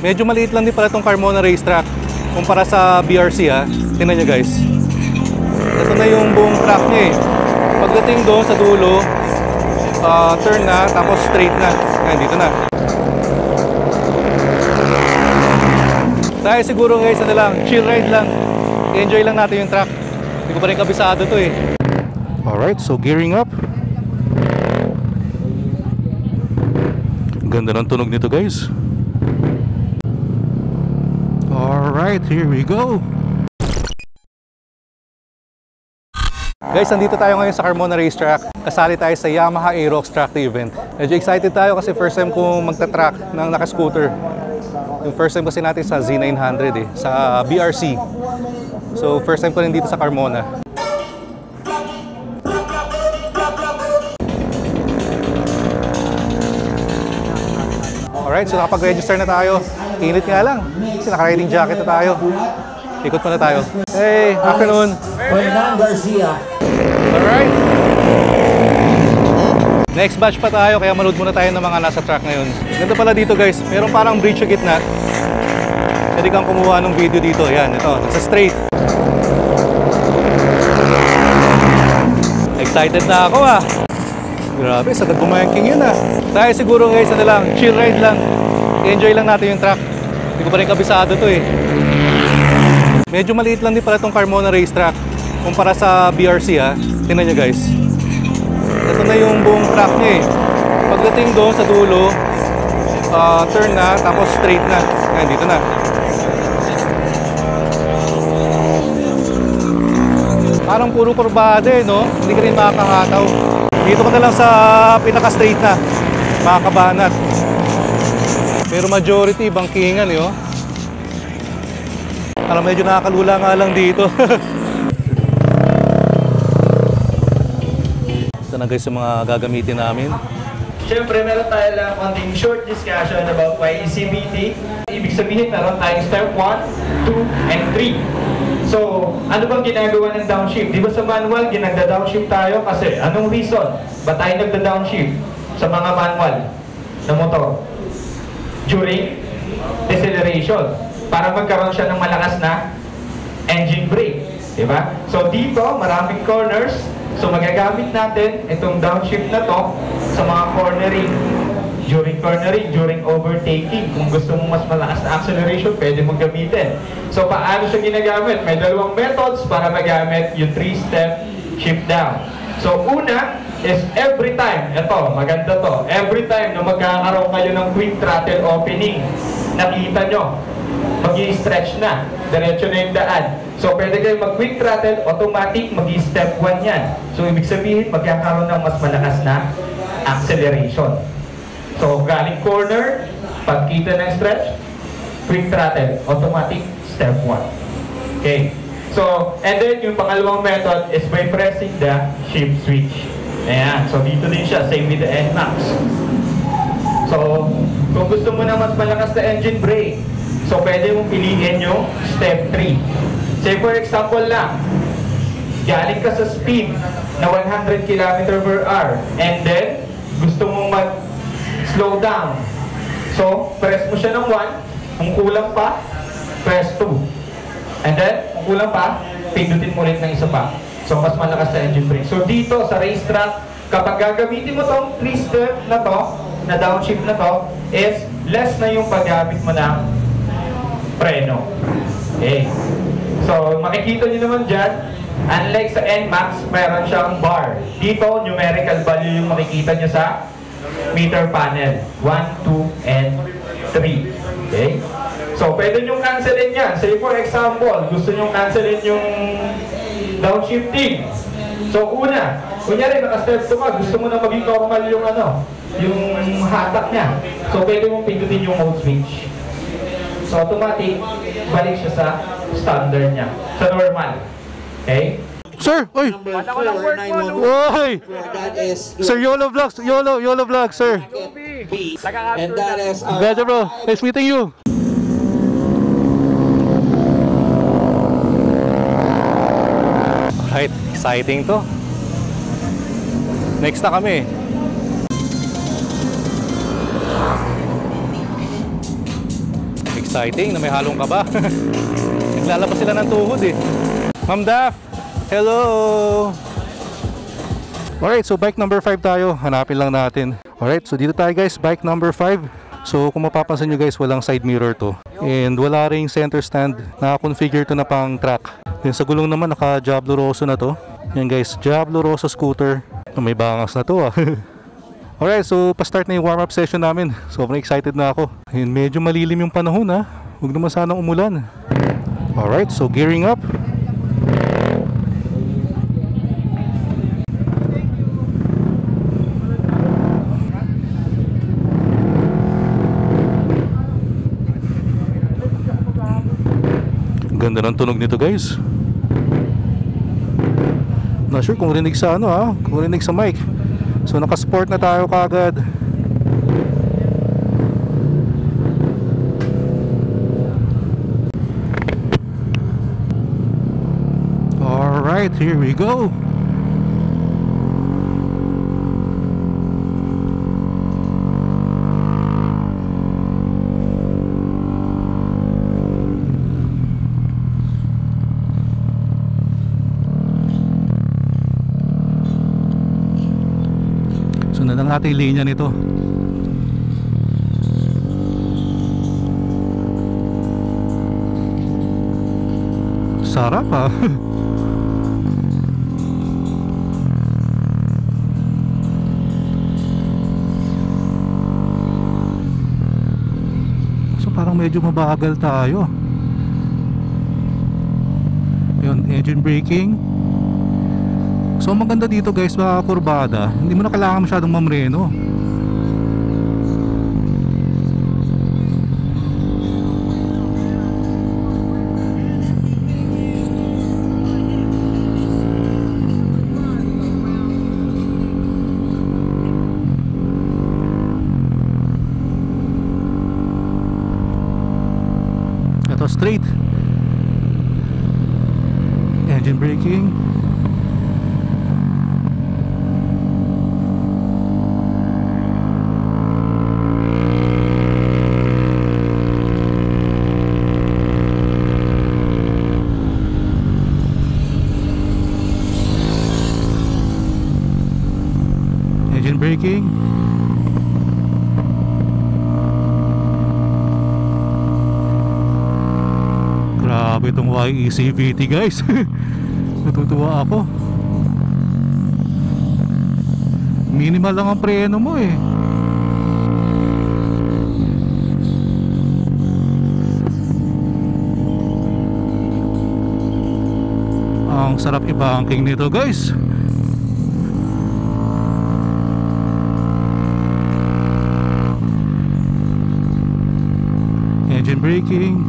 Medyo maliit lang din pala itong Carmona racetrack kumpara sa BRC ha. Tingnan nyo guys. Ito na yung buong track niya eh. Pagdating doon sa dulo, turn na, tapos straight na. Ayan, dito na. Tayo siguro guys, ano lang, chill ride lang. Enjoy lang natin yung track. Hindi ko pa rin kabisado to eh. Alright, so gearing up. Ganda ng tunog nito guys. Alright, here we go. Guys, nandito tayo ngayon sa Carmona Racetrack. Kasali tayo sa Yamaha Aerox Track Event. Medyo excited tayo kasi first time kong magta-track ng naka-scooter. Yung first time kasi natin sa Z900 eh, sa BRC. So first time ko rin dito sa Carmona. Alright, so nakapag-register na tayo. Init nga lang kasi naka-riding jacket na tayo. Ikot muna tayo. Hey, afternoon. Fernando Garcia. Alright. Next batch pa tayo, kaya manood muna tayo ng mga nasa track ngayon. Ganda pala dito guys, meron parang bridge sa gitna. Pwede kang kumuha ng video dito. Yan, ito, nasa straight. Excited na ako ah. Grabe, sa nagbumayangking yun ah. Tayo siguro guys, ano lang, chill ride lang. Enjoy lang natin yung track. Hindi ko pa rin kabisado to eh. Medyo maliit lang din pala itong Carmona racetrack kumpara sa BRC ha. Tingnan nyo guys. Ito na yung buong track niya eh. Pagdating doon sa dulo, turn na, tapos straight na. Ayan, dito na. Parang puro kurbada eh, no? Hindi ka rin makakahataw. Dito ka na lang sa pinaka-straight na, makakabanat. Pero majority, bangkingan eh, oh. Parang medyo nakakalula nga lang dito. Ito na guys yung mga gagamitin namin. Siyempre, meron tayo lang konting short discussion about YECBT. Ibig sabihin, meron tayong step 1, 2, and 3. So, ano bang ginagawa ng downshift? Di ba sa manual, ginagda-downshift tayo kasi anong reason ba tayo nagda-downshift sa mga manual na motor? During deceleration. Para magkaroon siya ng malakas na engine brake. Diba? So dito, maraming corners. So magagamit natin itong downshift na to sa mga cornering. During overtaking. Kung gusto mo mas malakas na acceleration, pwede mong gamitin. So paano siya ginagamit? May dalawang methods para magamit yung 3-step shift down. So una is every time, ito, maganda to, every time na magkakaroon kayo ng quick throttle opening, nakita nyo, mag-i-stretch na, diretso na yung daan. So pwede kayo mag-quick throttle, automatic, mag-i-step 1 yan. So ibig sabihin, magkakaroon ng mas malakas na acceleration. So galing corner, pagkita ng stretch, quick throttle, automatic, step 1. Okay. So, and then yung pangalawang method is by pressing the shift switch. Ayan. So dito din siya, same with the NMAX. So, kung gusto mo na mas malakas na engine brake, so pwede mong piliin yung step 3. Say for example lang, galing ka sa speed na 100 km/h and then gusto mong mag-slow down. So, press mo siya ng 1, kung kulang pa, press 2. And then, kung kulang pa, pindutin mo ulit ng isa pa. So, mas malakas na engine brake. So, dito sa racetrack, kapag gagamitin mo tong 3-step na to, na downshift na to, is less na yung paggamit mo ng preno. Okay. So, makikita nyo naman dyan, unlike sa NMAX, meron siyang bar. Dito, numerical value yung makikita nyo sa meter panel. 1, 2, and 3. Okay? So, pwede nyo cancelin yan. Say for example, gusto nyo cancelin yung downshifting. So, una, kunyari naka-step 2 ka, gusto mo na maging normal yung yung hatak niya. So, pwede mong pindutin yung mode switch. So, automatic, balik siya sa standard niya. Sa normal. Okay? Sir, oy! Oy! Sir, YOLO Vlogs! YOLO Vlogs, sir! And that is Better bro, nice meeting you! Right, exciting to. Next na kami. Exciting na may halong kaba. Naglalabas sila ng tuhod eh. Ma'am Daph, hello! Alright, so bike number 5 tayo. Hanapin lang natin. Alright, so dito tayo guys, bike number 5. So kung mapapansin nyo guys, walang side mirror to. And wala ring center stand. Naka-configure to na pang track. Then sa gulong naman, naka Diablo Rosso na to. Yan guys, Diablo Rosso scooter. May bangas na to ah. Alright, so pa-start na yung warm-up session namin. Sobrang excited na ako. And medyo malilim yung panahon ha. Huwag naman sanang umulan. Alright, so gearing up. Ganda ng tunog nito guys. Not sure kung rinig sa ano ha, kung rinig sa mic. So naka-sport na tayo kagad. Alright, here we go. Sundan lang natin yung linya nito. Sarap ha. So parang medyo mabagal tayo. Yun, engine braking. So maganda dito guys, mga kurbada, hindi mo na kailangan masyadong mamreno. Ito straight. Engine braking. Engine braking. Grabe itong YEC VT guys. Natutuwa ako. Minimal lang ang preno mo eh. Ang sarap i-banking nito guys. Engine braking.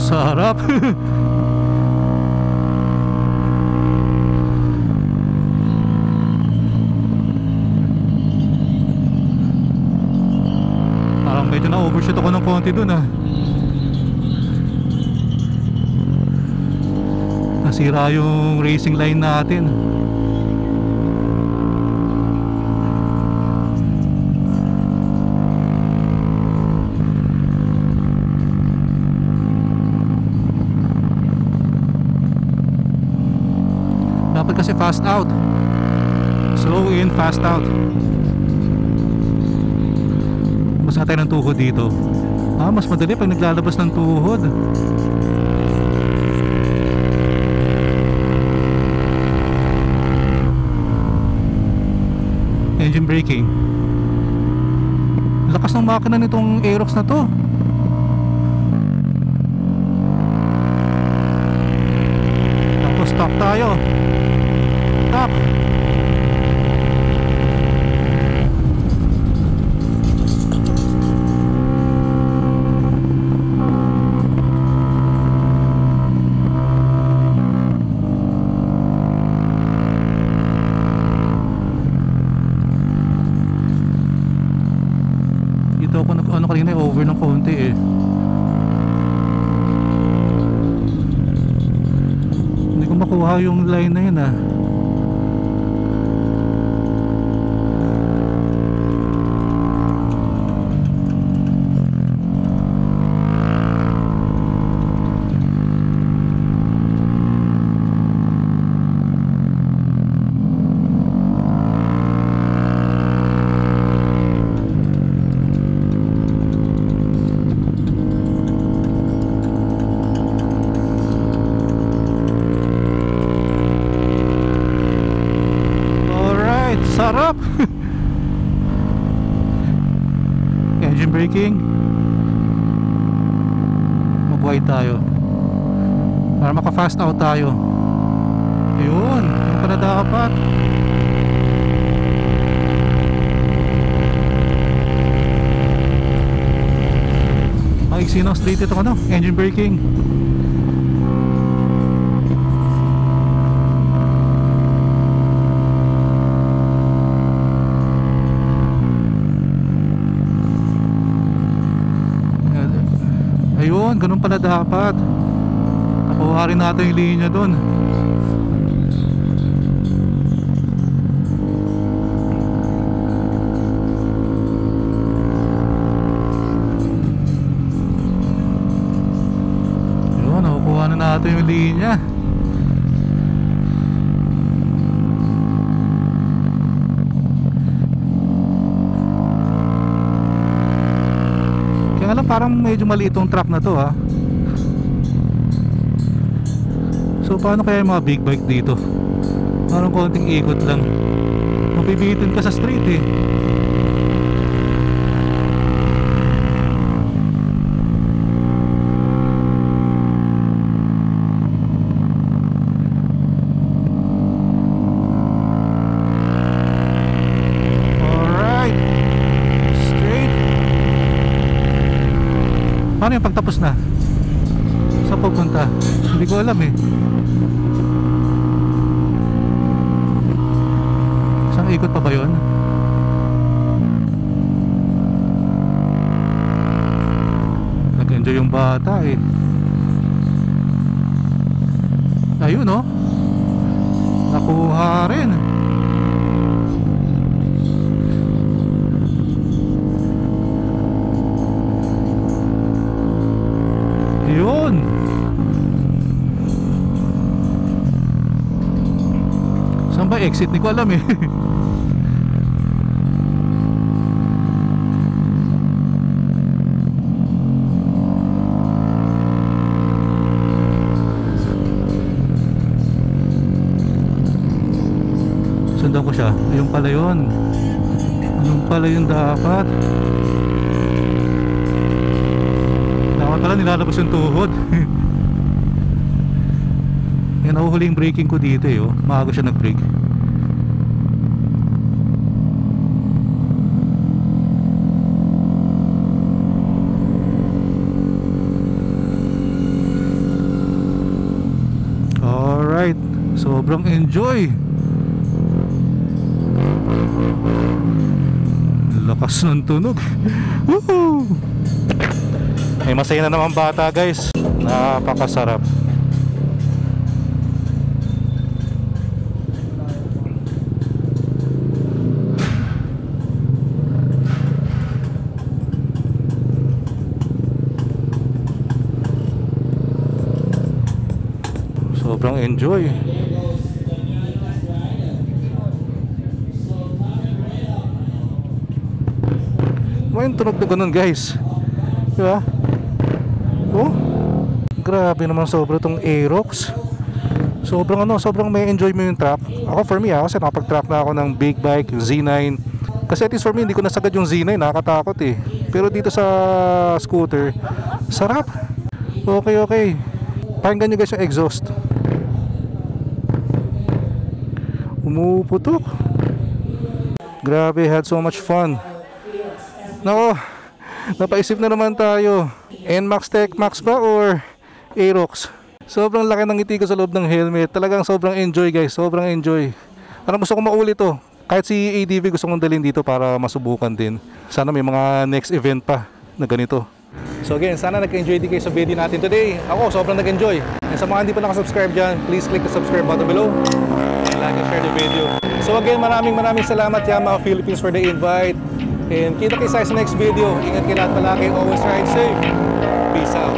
Sarap. Parang medyo na-overshoot ako ng konti dun ah. Nasira yung racing line natin. Dapat kasi fast out. Slow in, fast out. Mas tayo ng tuhod dito. Mas madali pag naglalabas ng tuhod. Engine braking. Lakas ng makina nitong Aerox na to. Tapos stop tayo. Stop. Dito ako ano kanina, over ng konti eh. Hindi ko makuha yung line na yun ah. Sarap. Engine braking. Mag-wide tayo para maka-fast out tayo. Ayun, yung pala dapat. Maiksi ng straight itong ano, engine braking. Ayun, ganun pala dapat. Nakuha rin natin yung linya dun. Ayun, nakukuha na natin yung linya. Kaya lang parang medyo maliit tong truck na to ha. So paano kaya yung mga big bike dito? Parang konting ikot lang, mabibitin ka sa street eh. Paano yung pagtapos na? Saan pupunta? Hindi ko alam eh. Isang ikot pa ba yun? Nag-enjoy yung bata eh. Ayun oh, nakuha rin. Yun. Saan ba exit? Hindi ko alam eh. Sundan ko siya. Ayun pala yun. Ayun pala yun dapat. Pala nilalabas yung tuhod. Yan, nahuhuli yung braking ko dito eh oh. Maaga siya nag-brake. Alright, sobrang enjoy. Lakas ng tunog. Woohoo! May masaya na naman bata guys. Napakasarap. Sobrang enjoy. May tunog na ganun guys. Diba? Oh, grabe naman sobra tong Aerox. Sobrang ano, sobrang may enjoy mo yung truck. Ako for me kasi nakapag-truck na ako ng big bike, yung Z9. Kasi at least for me, hindi ko nasagad yung Z9, nakakatakot eh. Pero dito sa scooter, sarap. Okay, okay. Pakinggan nyo guys yung exhaust. Umuputok. Grabe, had so much fun. Nako, napaisip na naman tayo. NMAX Tech Max ba or Aerox? Sobrang laki ng ngiti ko sa loob ng helmet. Talagang sobrang enjoy guys, sobrang enjoy. Parang gusto ko maulit to. Kahit si ADV gusto kong dalhin dito para masubukan din. Sana may mga next event pa na ganito. So again, sana nag-enjoy din kayo sa video natin today. Ako, sobrang nag-enjoy. And sa mga hindi pa nakasubscribe dyan, please click the subscribe button below. And like and share the video. So again, maraming salamat Yamaha Philippines for the invite. And kita kayo sa next video. Ingat kayo lahat palagi. Always ride safe. Peace out.